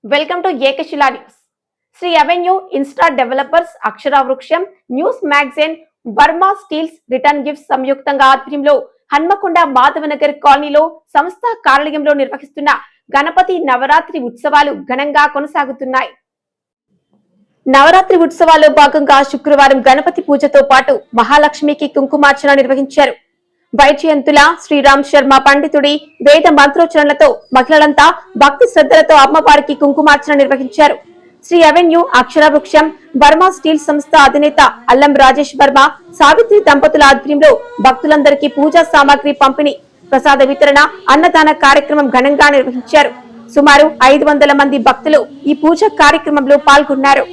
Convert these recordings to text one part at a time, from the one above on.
Welcome to Ekashila news. Shri avenue insta developers, Akshara Vruksham, news magazine, Varma steels return gifts సంయుక్తంగా ఆధ్వర్యంలో హన్మకొండ మాధవనగర్ కాలనీలో సంస్థ కార్యాలయంలో నిర్వహిస్తున్న గణపతి నవరాత్రి ఉత్సవాలు ఘనంగా కొనసాగుతున్నాయి. నవరాత్రి ఉత్సవాల్లో భాగంగా శుక్రవారం గణపతి పూజతో పాటు మహాలక్ష్మికి కుంకుమార్చన నిర్వహించారు. వైజయంతుల శ్రీరామ్ శర్మ పండితుడి వేద మంత్రోచ్చరణలతో మహిళలంతా భక్తి శ్రద్ధలతో అమ్మవారికి కుంకుమార్చన నిర్వహించారు. శ్రీ అవెన్యూ అక్షర వృక్షం, వర్మ స్టీల్ సంస్థ అధినేత అల్లం రాజేష్ వర్మ, సావిత్రి దంపతుల ఆధ్వర్యంలో భక్తులందరికీ పూజా సామాగ్రి పంపిణీ, ప్రసాద వితరణ, అన్నదాన కార్యక్రమం ఘనంగా నిర్వహించారు. సుమారు 500 మంది భక్తులు ఈ పూజ కార్యక్రమంలో పాల్గొన్నారు.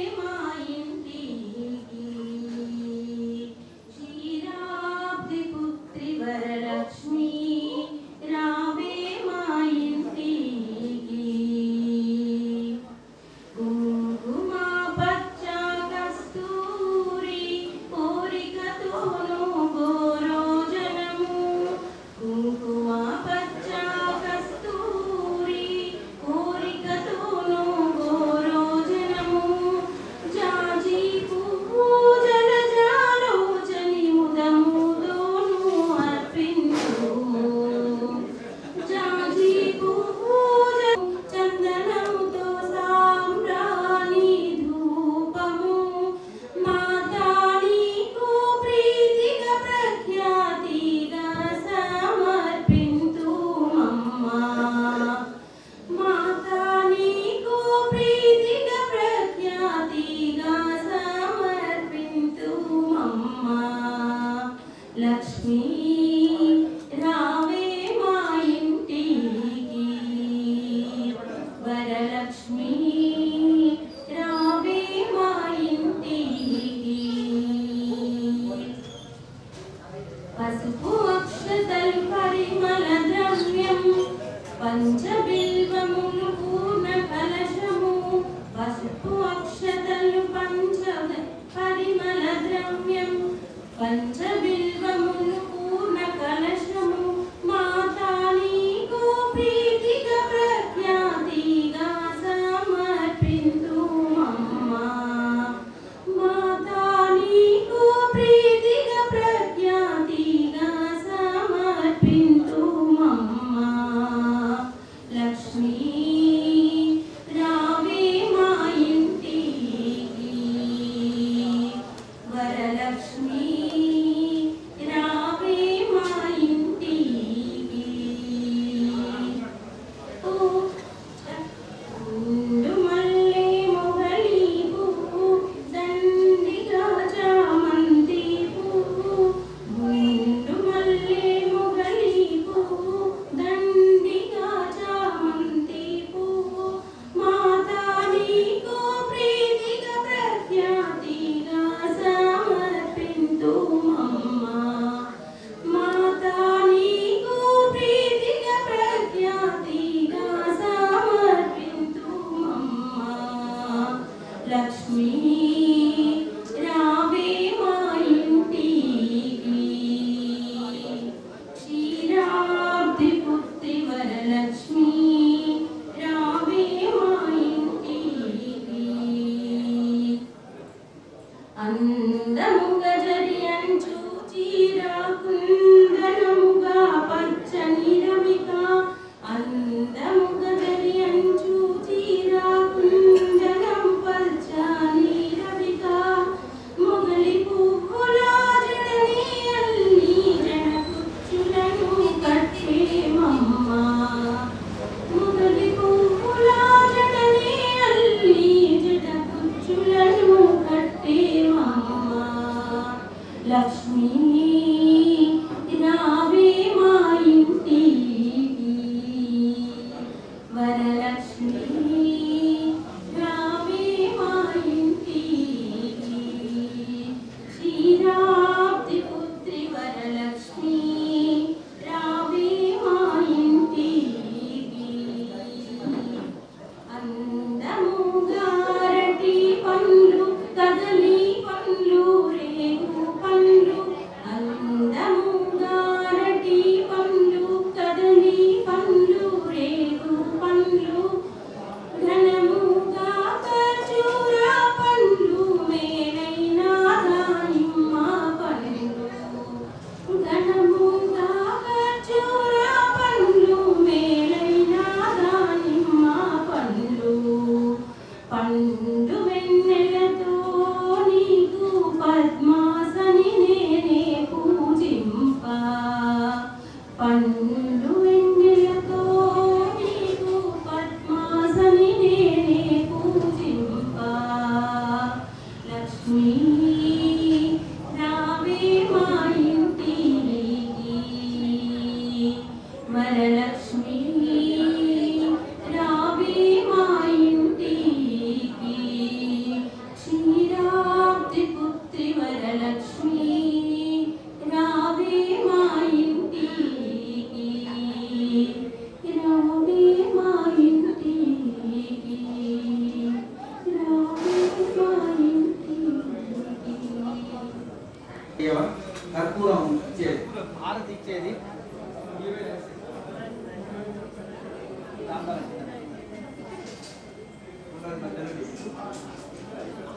లక్ష్మీ రావే మా ఇంటికి, వరలక్ష్మీ రావే మా ఇంటికి. పసుపు అక్షతలు పరిమళ ద్రవ్యం, పంచబిల్వములు పూర్ణ కలశము. పసుపు అక్షతలు పరిమళ ద్రవ్యం, పంచబిల్వములు పూర్ణ కలశము. మాతా నీకు ప్రీతిగా ప్రఖ్యాతిగా సమర్పింతుమమ్మా. మాతా నీకు ప్రీతిగా ప్రఖ్యాతిగా సమర్పింతుమమ్మా. లక్ష్మీ రావే మా ఇంటికి, వరలక్ష్మీ లక్ష్మీ రావే మా ఇంటికి, క్షీరాబ్ది పుత్రి వరలక్ష్మీ రావే మా ఇంటికి. అందముగా జరియంచు చీరాకుందనముగా పచ్చని రవిక, అందముగా జరియంచు చీరాకుందనం పచ్చని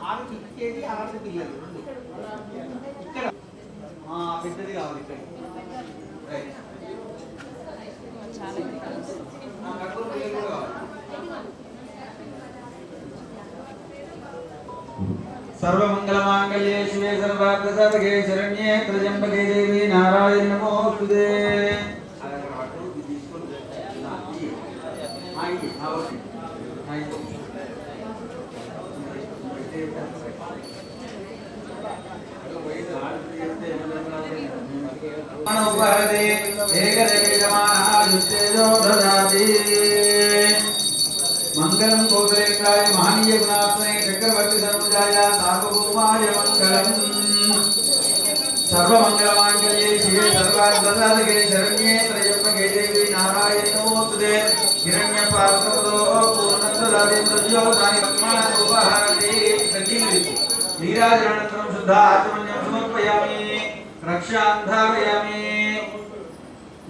ఆమెకి ఇచ్చేది ఆమె పిల్లలు ఇక్కడ పెద్దది కావాలి ఇక్కడ రైట్ सर्वमंगलमांगल्ये शिवे सर्वार्थसाधके शरण्ये त्र्यंबके देवी नारायणी नमोस्तुते मनोपहते एकदेशमानाजुष्टेजो ददाति मंगलम कोसलेन्द्राय महनीय गुणात्मने चक्रवर्ती सर्वजाय सार्वभौमाय मंगलम सर्वमंगलमांगल्ये शिवे सर्वार्थसाधके शरण्ये त्र्यंबके देवी नारायणी नमोस्तुते हिरण्यपात्रपदो पूर्णन्ददाति प्रज्योतानि ब्रह्माणोपहरति प्रकीर्ति नीराजनानन्तरं शुद्धाचमन्यं समर्पयामि रक्षान्धारयामि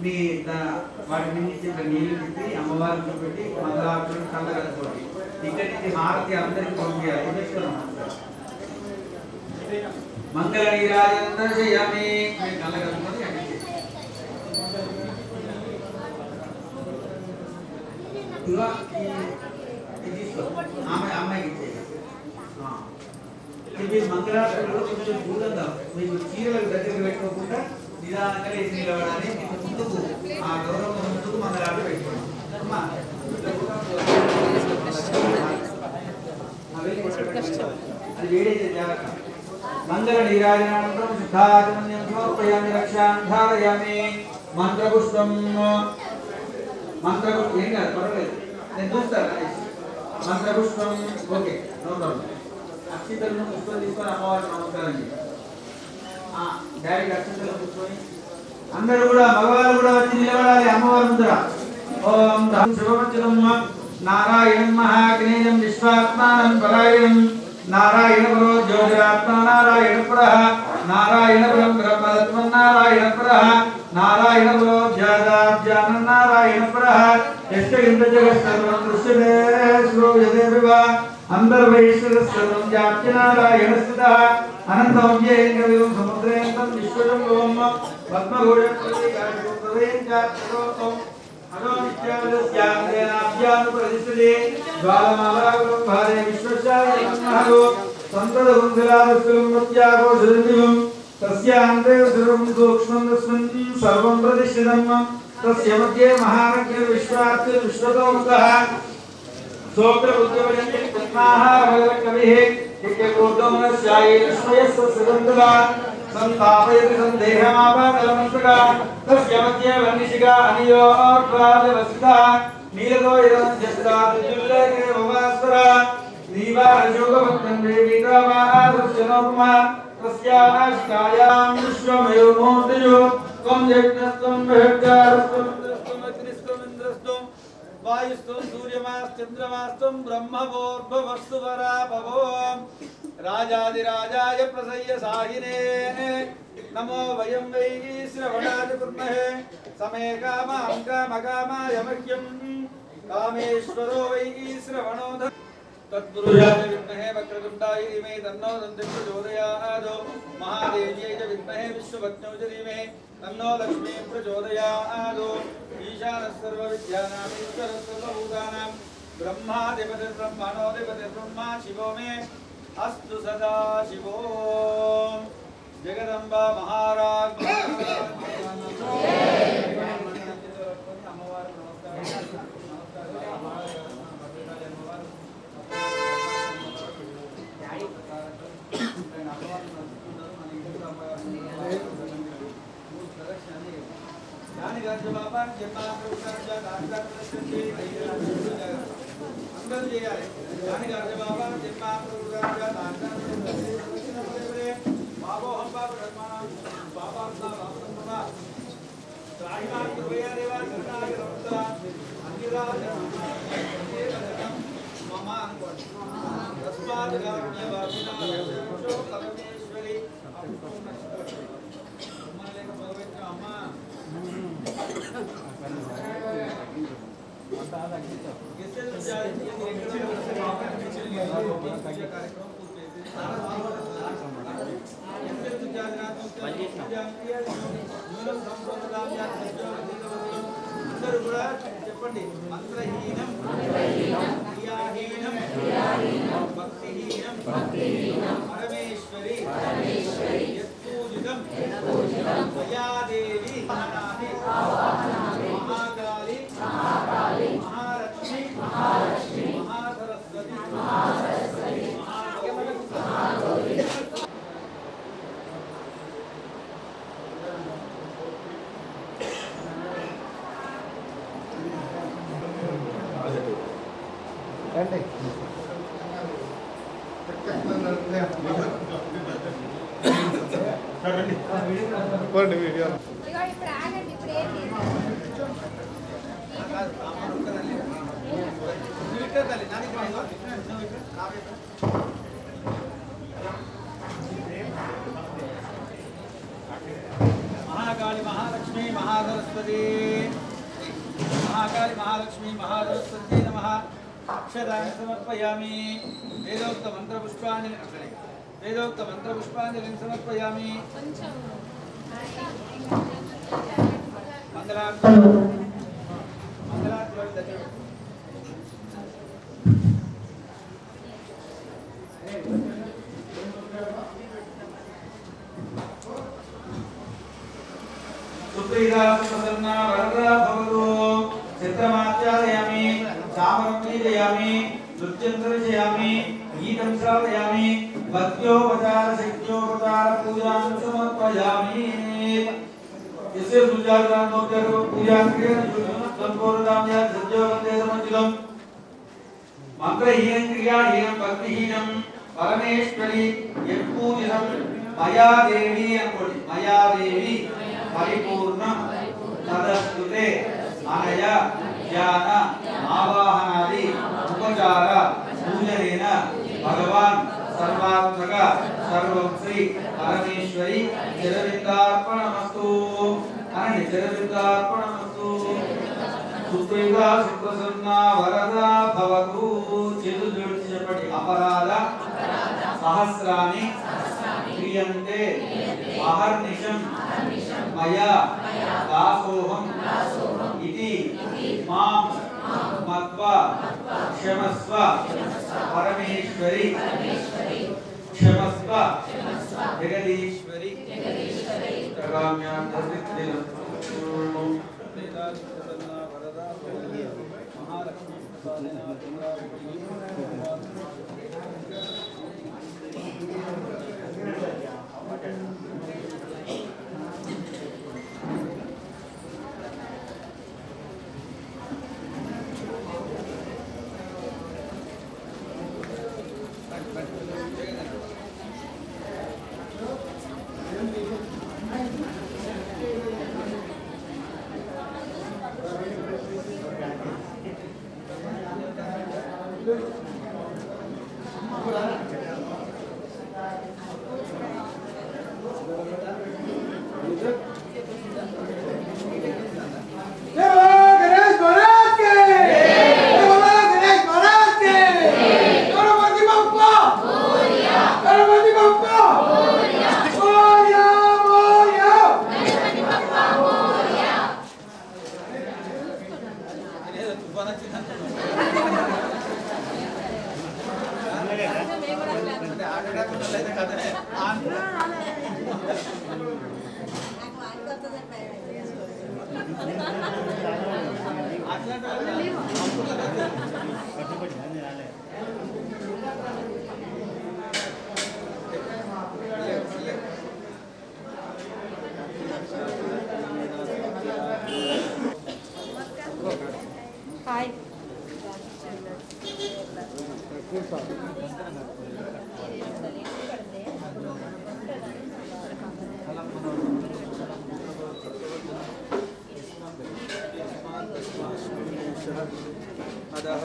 మీ వాటి నుంచి నీళ్ళు తిప్పి అమ్మవారిని పెట్టి మంగళార్తులను కళ్ళగలుగుతుంది ఇక్కడి నుంచి హారతి అందరికి పంపించాలి మంగళ నీరాజందర్శయామి కళ్ళగలుగుతుంది ఆమె అమ్మాయికి ఇచ్చేది మంగళార్తులు కొంచెం దూరంగా మీకు చీరలకు దగ్గరికి పెట్టుకోకుండా నిదానంగా లేచి నిలబడాలి ముందుకు ఆ గౌరవం ముందుకు మంగళార్తి పెట్టుకోండి అది వేడైతే జాగ్రత్త మంగళ నీరాజనానంతరం శుద్ధాచమన్యం సమర్పయామి రక్షాంధారయామి మంత్రపుష్పం ఏం కాదు పర్వాలేదు నేను చూస్తాను మంత్రపుష్పం ఓకే నో ప్రాబ్లం అక్షితలను పుష్పం తీసుకొని అమ్మవారికి నమస్కారం చేయండి డాడీ అక్షంతలు కూర్చొని అందరూ కూడా మగవాళ్ళు కూడా వచ్చి నిలబడాలి అమ్మవారి ముందర ఓం శివవచనం నారాయణం మహాగ్నేయం విశ్వాత్మానం పరాయణం నారాయణ పరో జ్యోతిరాత్మ నారాయణ పురః నారాయణ పరం బ్రహ్మతత్వం నారాయణ పురః నారాయణ పరో జ్యాదాబ్జానం నారాయణ పురః యస్య జగత్సర్వం దృశ్యతే శ్రూయతే వివ అంతర్వైశ్వర సర్వం వ్యాప్య నారాయణ స్థితః అనంతవ్యేంద్రవివం సముద్రేంతం విశ్వజంభవం పద్మఘోషప్రదేశం హరో నిత్యాదస్యాందేనాభ్యానుపరిస్థితే జ్వాలమాలాగులం భారే విశ్వశాయ హరో సంతదగుంధిలాదస్కులం మత్యాఘోషదివం తస్యాంతే సర్వం సూక్ష్మం తస్మిన్ సర్వం ప్రతిష్ఠితం తస్య మధ్యే మహానగ్నిర్ విశ్వార్తి విశ్వతోముఖః సోత్రబుద్ధవజన్య పద్మాహారవలకవిః నిత్యకోటోమనస్యాయే లక్ష్మయస్య సుగంధలా సంతాపయతి సందేహమాపాకలమంతగా తస్య మధ్యే వన్నిశిఖా అనియోర్వాదవసితా నీలతో ఇదమధ్యస్థాతుల్లేఖే భవాస్వర నీవారశోకభక్తం దేవీతామాదృశ్యనోపమా తస్యానాశికాయాం విశ్వమయో మూర్తియో త్వం యజ్ఞస్త్వం బృహద్గారస్త్వం ఇంద్రస్త్వం అగ్నిస్త్వం ఇంద్రస్త్వం వాయుస్త్వం సూర్యమాశ్చంద్రమాస్త్వం బ్రహ్మవోర్భవస్సువరాభవో రాజాదిరాజాయ ప్రసయ్య సాహినే నమో వయం వై శ్రవణాయ కుర్మహే సమే కామాం కామకామాయ మహ్యం కామేశ్వరో వై శ్రవణో తత్పురుషాయ విద్మహే వక్రతుండాయ ధీమహి తన్నో దంతి ప్రచోదయాదో మహాదేవ్యై చ విద్మహే విశ్వవజ్ఞౌ చ ధీమహి తన్నో లక్ష్మీ ప్రచోదయాదో ఈశానः సర్వవిద్యానాం ఈశ్వరः సర్వభూతానాం బ్రహ్మాధిపతిర్బ్రహ్మణోధిపతిర్బ్రహ్మా శివో మే అస్తు సదా శివో జగదంబా మహారాజ్ అమ్మవారు అందరూ చేయాలి దానికి అర్జబాబా బాబోహం బాబు బాబా మమ అనుకోండి తస్మాత్ పరమేశ్వరి అమ్మ అందరూ కూడా చెప్పండి. మంత్రహీనం క్రియాహీనం భక్తిహీనం పరమేశ్వరి యత్పూజితం మయాదేవి మహాకాళి మహాలక్ష్మి మహాసరస్వతి మహాగౌరి. వీడియో महाकाली महालक्ष्मी महासरस्वती महाकाली महालक्ष्मी महासरस्वती नमः. अक्षराणि समर्पयामि. वेदोक्त मंत्रपुष्पाञ्जलिं समर्पयामि. मंगलार्पणं सुप्रीता सुप्रसन्ना वरदा भवतु. चित्रमाचारयामि चामरं पूजयामि नृत्यं दर्शयामि गीतं श्रावयामि भक्त्योपचार शक्त्योपचार पूजां समर्पयामि. यस्य सुजातानोत्तर पूजां क्रियते संपूर्णां या सज्जवन्ते समर्पितं. मंत्रहीनं क्रियाहीनं भक्तिहीनं परमेश्वरी यत्पूजितं मया देवी अनुकोटि. मया देवी परिपूर्णं तदस्तुते अनया ज्ञान आवाहनादि उपचार पूजनेन भगवान् सर्वात्मक सर्वं श्री परमेश्वरी चिरविन्दार्पणमस्तु. अनन्य चिरविन्दार्पणमस्तु. सुप्रीता सुप्रसन्ना वरदा भवतु. चतुर्दशपटि अपराध सहस्राणि क्रियन्ते अहर्निशं मया दासोऽहम् इति मां मत्वा क्षमस्व परमेश्वरी क्षमस्व जगदीश्वरी. अदः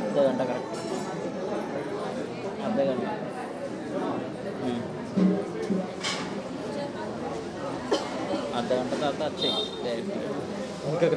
అర్ధ గంట కరెక్ట్ అర్ధ గంట అర్ధ గంట తర్వాత వచ్చాయి డైరెక్ట్ ఇంకా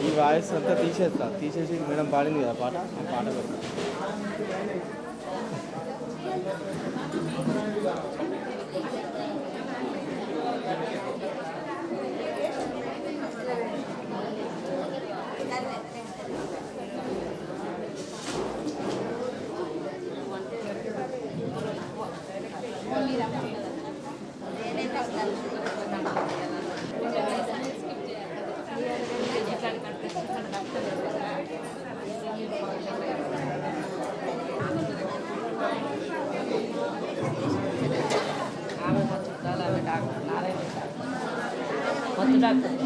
ఈ వాయిస్ అంతా తీసేసి మేడం పాడింది కదా పాట ఆ పాట పెడతా. డాక్టర్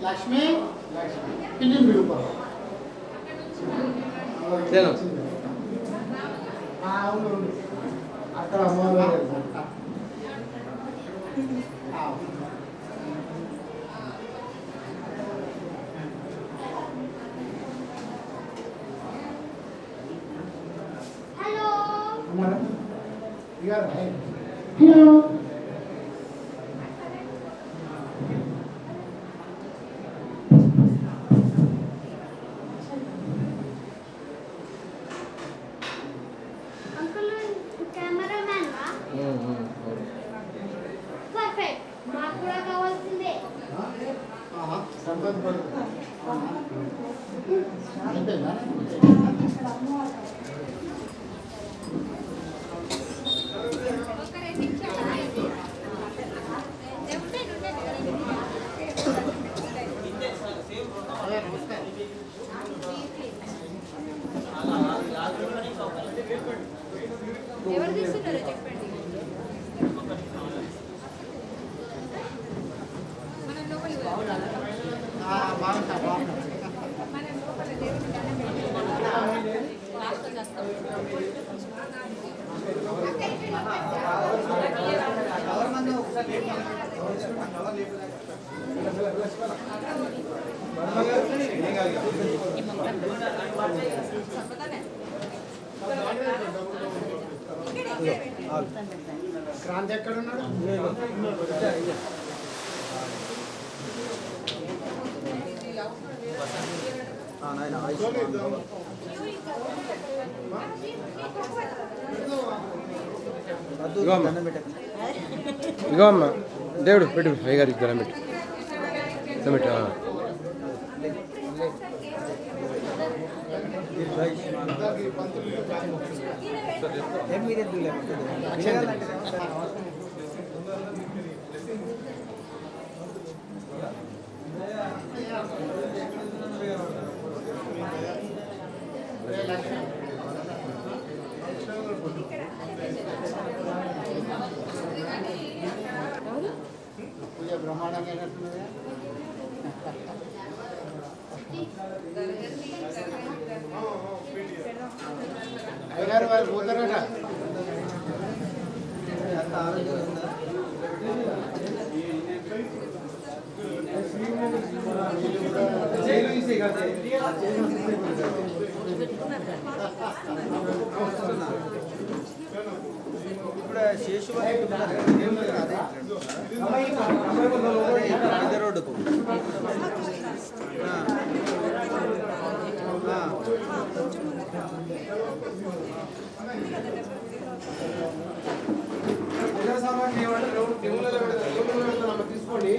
లక్ష్మి పిల్లిని పిలుపు అవును అక్కడ అమ్మవారు హలో హలో ఎవరు తీసుకున్నారో చెప్పండి. మనం లోపలికి పోదాం. మనం లోపల దేవుడి దండం పెట్టుకుందాం. లాస్ట్లో చేస్తాం. కవర్ మంది ఒకసారి క్రాంతి ఎక్కడ ఉన్నాడు? ఇగో అమ్మ దేవుడు పెట్టు అయ్యగారికి దండం పెట్టు పెట్టు పూజ బ్రహ్మాండంగా అయినట్టున్నది. అయ్యగారు వారు పోతారట. ఇప్పుడు శేషువారి రోడ్డుకు తీసుకోండి.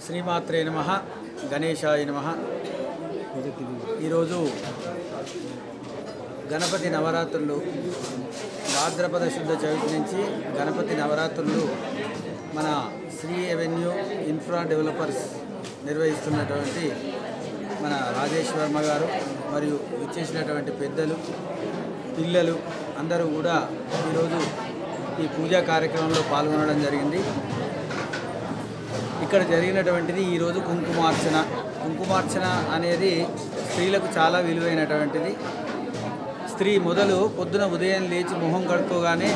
శ్రీమాత్రే నమః, గణేశాయ నమః. ఈరోజు గణపతి నవరాత్రులు భాద్రపద శుద్ధ చవితి నుంచి గణపతి నవరాత్రులు మన శ్రీ అవెన్యూ ఇన్ఫ్రా డెవలపర్స్ నిర్వహిస్తున్నటువంటి మన రాజేష్ వర్మ గారు మరియు ఇచ్చేసినటువంటి పెద్దలు పిల్లలు అందరూ కూడా ఈరోజు ఈ పూజా కార్యక్రమంలో పాల్గొనడం జరిగింది. ఇక్కడ జరిగినటువంటిది ఈరోజు కుంకుమార్చన. కుంకుమార్చన అనేది స్త్రీలకు చాలా విలువైనటువంటిది. స్త్రీ మొదలు పొద్దున ఉదయం లేచి మొహం కడుక్కోగానే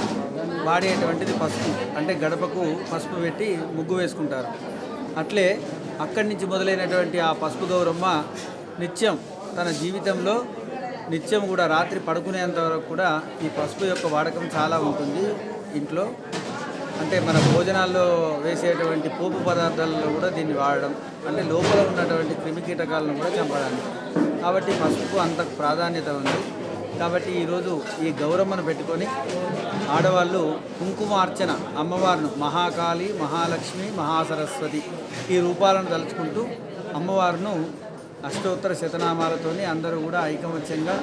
వాడేటువంటిది పసుపు, అంటే గడపకు పసుపు పెట్టి ముగ్గు వేసుకుంటారు. అట్లే అక్కడి నుంచి మొదలైనటువంటి ఆ పసుపు గౌరమ్మ నిత్యం తన జీవితంలో నిత్యం కూడా రాత్రి పడుకునేంత వరకు కూడా ఈ పసుపు యొక్క వాడకం చాలా ఉంటుంది ఇంట్లో. అంటే మన భోజనాల్లో వేసేటువంటి పోపు పదార్థాలలో కూడా దీన్ని వాడడం, అంటే లోపల ఉన్నటువంటి క్రిమికీటకాలను కూడా చంపడానికి. కాబట్టి పసుపు అంత ప్రాధాన్యత ఉంది. కాబట్టి ఈరోజు ఈ గౌరమ్మను పెట్టుకొని ఆడవాళ్ళు కుంకుమార్చన అమ్మవారిని మహాకాళి, మహాలక్ష్మి, మహాసరస్వతి ఈ రూపాలను తలుచుకుంటూ అమ్మవారిను అష్టోత్తర శతనామాలతోని అందరూ కూడా ఐకమత్యంగా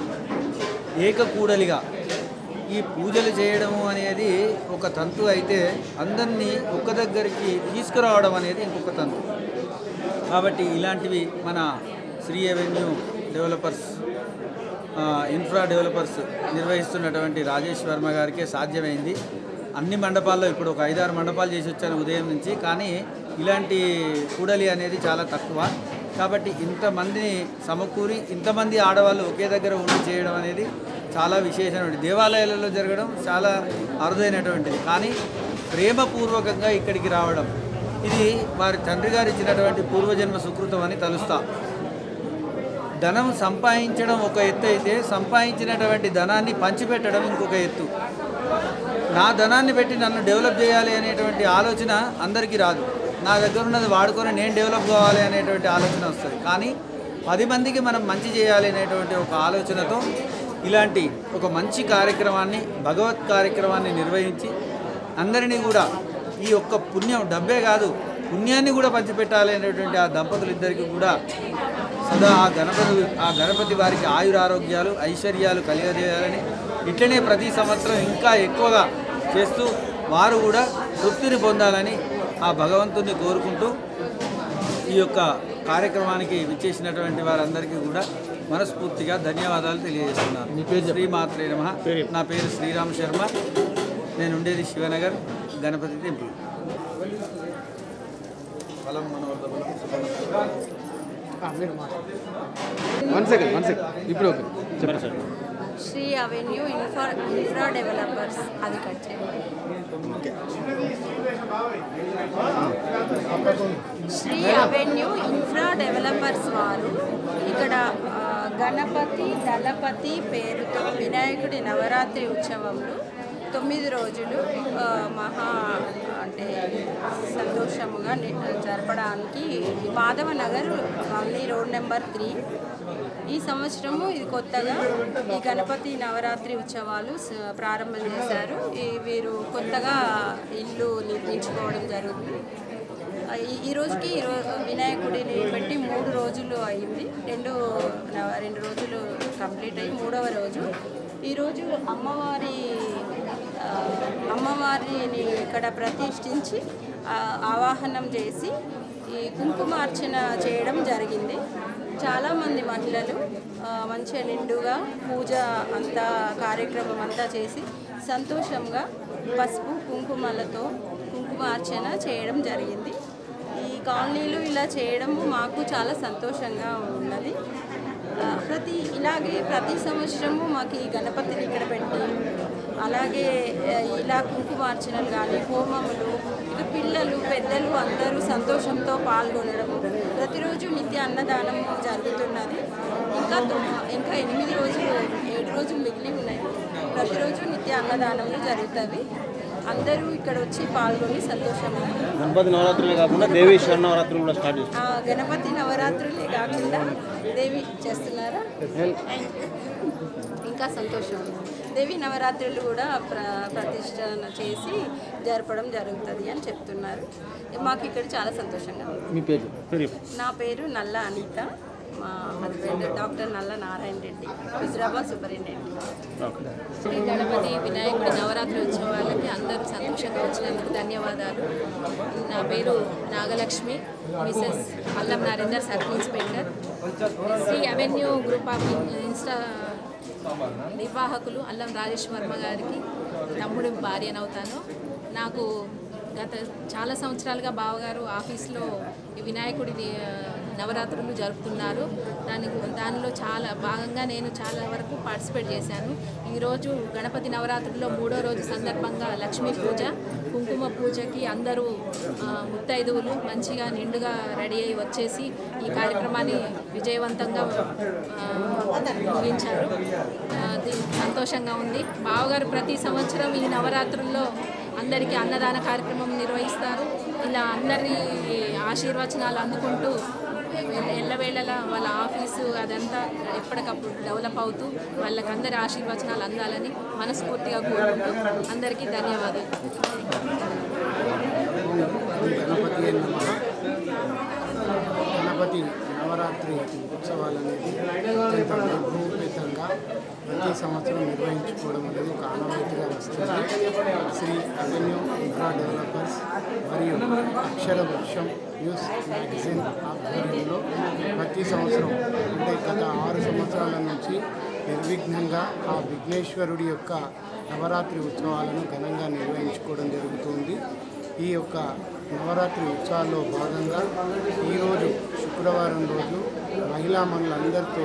ఏకకూడలిగా ఈ పూజలు చేయడము అనేది ఒక తంతు అయితే, అందరినీ ఒక్క దగ్గరికి తీసుకురావడం అనేది ఇంకొక తంతు. కాబట్టి ఇలాంటివి మన Sri avenue developers infra developers నిర్వహిస్తున్నటువంటి రాజేష్ వర్మ గారికే సాధ్యమైంది. అన్ని మండపాల్లో ఇప్పుడు ఒక 5-6 మండపాలు చేసి వచ్చాను ఉదయం నుంచి, కానీ ఇలాంటి కూడలి అనేది చాలా తక్కువ. కాబట్టి ఇంతమందిని సమకూరి ఇంతమంది ఆడవాళ్ళు ఒకే దగ్గర ఉండి చేయడం అనేది చాలా విశేషమైనటువంటి, దేవాలయాలలో జరగడం చాలా అరుదైనటువంటిది. కానీ ప్రేమపూర్వకంగా ఇక్కడికి రావడం, ఇది వారి తండ్రి గారు ఇచ్చినటువంటి పూర్వజన్మ సుకృతం అని తలుస్తా. ధనం సంపాదించడం ఒక ఎత్తు అయితే, సంపాదించినటువంటి ధనాన్ని పంచిపెట్టడం ఇంకొక ఎత్తు. నా ధనాన్ని పెట్టి నన్ను డెవలప్ చేయాలి అనేటువంటి ఆలోచన అందరికీ రాదు. నా దగ్గర ఉన్నది వాడుకొని నేను డెవలప్ కావాలి అనేటువంటి ఆలోచన వస్తుంది. కానీ 10 మందికి మనం మంచి చేయాలి అనేటువంటి ఒక ఆలోచనతో ఇలాంటి ఒక మంచి కార్యక్రమాన్ని, భగవత్ కార్యక్రమాన్ని నిర్వహించి అందరినీ కూడా ఈ యొక్క పుణ్యం, డబ్బే కాదు పుణ్యాన్ని కూడా పంచిపెట్టాలి అనేటువంటి ఆ దంపతులు ఇద్దరికి కూడా సదా ఆ గణపతి వారికి ఆయురారోగ్యాలు, ఐశ్వర్యాలు కలిగజేయాలని, ఇట్లనే ప్రతి సంవత్సరం ఇంకా ఎక్కువగా చేస్తూ వారు కూడా తృప్తిని పొందాలని ఆ భగవంతుని కోరుకుంటూ ఈ యొక్క కార్యక్రమానికి విచ్చేసినటువంటి వారందరికీ కూడా మనస్ఫూర్తిగా ధన్యవాదాలు తెలియజేస్తున్నాను. మీ పేరు? శ్రీమాత్రే నమః. నా పేరు శ్రీరామ్ శర్మ. నేను ఉండేది Shivanagar Ganapati temple. One second ఇప్పుడు ఓకే చెప్పండి sir. Sri avenue infra developers అది కట్ చేయండి. శ్రీ అవెన్యూ ఇన్ఫ్రా డెవలపర్స్ వారు ఇక్కడ గణపతి దళపతి పేరుతో వినాయకుడి నవరాత్రి ఉత్సవంలో 9 రోజులు అంటే సంతోషముగా జరపడానికి Madhava Nagar colony road number 3 ఈ సంవత్సరము ఇది కొత్తగా ఈ గణపతి నవరాత్రి ఉత్సవాలు ప్రారంభం చేశారు. వీరు కొత్తగా ఇల్లు నిర్మించుకోవడం జరుగుతుంది. ఈ రోజుకి వినాయకుడిని పెట్టి 3 రోజులు అయింది. రెండు రోజులు కంప్లీట్ అయ్యి 3వ రోజు ఈరోజు అమ్మవారిని ఇక్కడ ప్రతిష్ఠించి ఆవాహనం చేసి ఈ కుంకుమార్చన చేయడం జరిగింది. చాలామంది మహిళలు మంచిగా నిండుగా పూజ అంతా కార్యక్రమం అంతా చేసి సంతోషంగా పసుపు కుంకుమలతో కుంకుమార్చన చేయడం జరిగింది. ఈ కాలనీలు ఇలా చేయడం మాకు చాలా సంతోషంగా ఉన్నది. ప్రతి సంవత్సరము మాకు ఈ గణపతిని ఇక్కడ పెట్టి అలాగే ఇలా కుంకుమార్చనలు కానీ హోమములు ఇక పిల్లలు పెద్దలు అందరూ సంతోషంతో పాల్గొనడం. ప్రతిరోజు నిత్య అన్నదానం జరుగుతున్నది. ఇంకా 7 రోజులు మిగిలి ఉన్నాయి. ప్రతిరోజు నిత్య అన్నదానములు జరుగుతాయి. అందరూ ఇక్కడ వచ్చి పాల్గొని సంతోషంగా గణపతి నవరాత్రులే కాకుండా దేవి శరణవరాత్రులు కూడా స్టార్ట్ చేస్తారు. గణపతి నవరాత్రులే కాకుండా దేవి చేస్తున్నారా? ఇంకా సంతోషం. దేవి నవరాత్రులు కూడా ప్రతిష్ఠన చేసి జరపడం జరుగుతుంది అని చెప్తున్నారు. మాకు ఇక్కడ చాలా సంతోషంగా ఉంది. మీ పేరు? నా పేరు నల్ల అనిత. మా హస్బెండ్ డాక్టర్ నల్ల నారాయణ రెడ్డి, హుజరాబాద్ సూపరింటెండెంట్. శ్రీ గణపతి వినాయకుడి నవరాత్రి ఉత్సవాలకి అందరూ సంతోషంగా వచ్చినందుకు ధన్యవాదాలు. నా పేరు Nagalakshmi, Mrs Allam Narender, circle inspector. Sri avenue group of నిర్వాహకులు అల్లం రాజేష్ వర్మ గారికి తమ్ముడి భార్యనవుతాను. నాకు గత చాలా సంవత్సరాలుగా బావగారు ఆఫీస్లో ఈ వినాయకుడి నవరాత్రులు జరుపుతున్నారు. దానిలో చాలా భాగంగా నేను చాలా వరకు పార్టిసిపేట్ చేశాను. ఈరోజు గణపతి నవరాత్రుల్లో 3వ రోజు సందర్భంగా లక్ష్మీ పూజ, కుంకుమ పూజకి అందరూ ముత్తైదువులు మంచిగా నిండుగా రెడీ అయ్యి వచ్చేసి ఈ కార్యక్రమాన్ని విజయవంతంగా ముగించారు. సంతోషంగా ఉంది. బావగారు ప్రతి సంవత్సరం ఈ నవరాత్రుల్లో అందరికీ అన్నదాన కార్యక్రమం నిర్వహిస్తారు. ఇలా అందరి ఆశీర్వచనాలు అందుకుంటూ ఎల్లవేళలా వాళ్ళ ఆఫీసు అదంతా ఎప్పటికప్పుడు డెవలప్ అవుతూ వాళ్ళకి అందరి ఆశీర్వచనాలు అందాలని మనస్ఫూర్తిగా కోరుకుంటూ అందరికీ ధన్యవాదాలు. గణపతి నవరాత్రి ఉత్సవాలు అనేది అత్యంత వైభవపేతంగా ప్రతి సంవత్సరం నిర్వహించుకోవడం అనేది ఒక ఆనవాయితీగా వస్తుంది. శ్రీ అవెన్యూ ఇన్ఫ్రా డెవలపర్స్ మరియు అక్షర వృక్షం న్యూస్ మ్యాగజైన్ ఆధ్వర్యంలో ప్రతి సంవత్సరం అంటే గత 6 సంవత్సరాల నుంచి నిర్విఘ్నంగా ఆ విఘ్నేశ్వరుడి యొక్క నవరాత్రి ఉత్సవాలను ఘనంగా నిర్వహించుకోవడం జరుగుతుంది. ఈ యొక్క నవరాత్రి ఉత్సవాల్లో భాగంగా ఈరోజు శుక్రవారం రోజు మహిళా మనులందరితో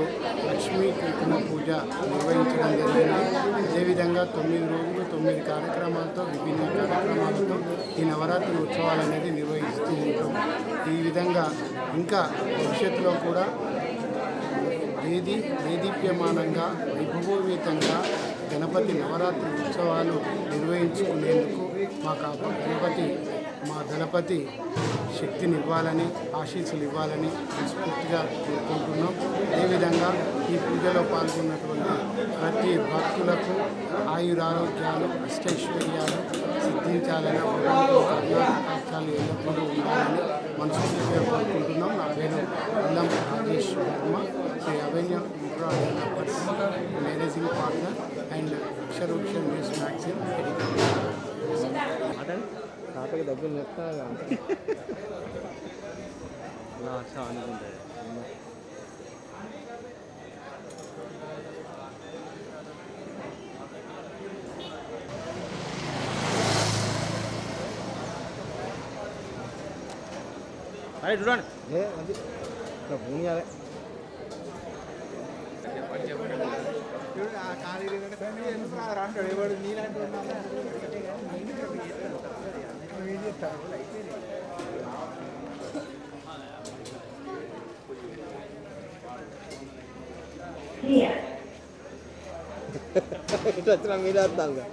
లక్ష్మీ కుంకుమ పూజ నిర్వహించడం జరిగింది. అదేవిధంగా 9 రోజులు 9 కార్యక్రమాలతో విభిన్న కార్యక్రమాలతో ఈ నవరాత్రి ఉత్సవాలు అనేది నిర్వహిస్తూ ఉంటాం. ఈ విధంగా ఇంకా భవిష్యత్తులో కూడా దేదీప్యమానంగా వైభవోపేతంగా గణపతి నవరాత్రి ఉత్సవాలు నిర్వహించుకునేందుకు మా దళపతి శక్తిని ఇవ్వాలని, ఆశీస్సులు ఇవ్వాలని మనస్ఫూర్తిగా కోరుకుంటున్నాం. అదేవిధంగా ఈ పూజలో పాల్గొన్నటువంటి ప్రతి భక్తులకు ఆయురారోగ్యాలు, అష్టైశ్వర్యాలు సిద్ధించాలని, కర్ణాటకాలు ఎల్లప్పుడూ ఉండాలని మనస్ఫూర్తిగా కోరుకుంటున్నాం. నా పేరు Allam Rajesh Varma, Shri avenue infra developers managing partner and Aksharavruksham news magazine తాతకి దగ్గర చెప్తా అనుకుంటాడు. అరే చూడండి ఫోన్ చేయాలి. అంటాడు ఎవడు నీలాంటి వచ్చిన మీద వస్తాను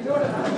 చూడండి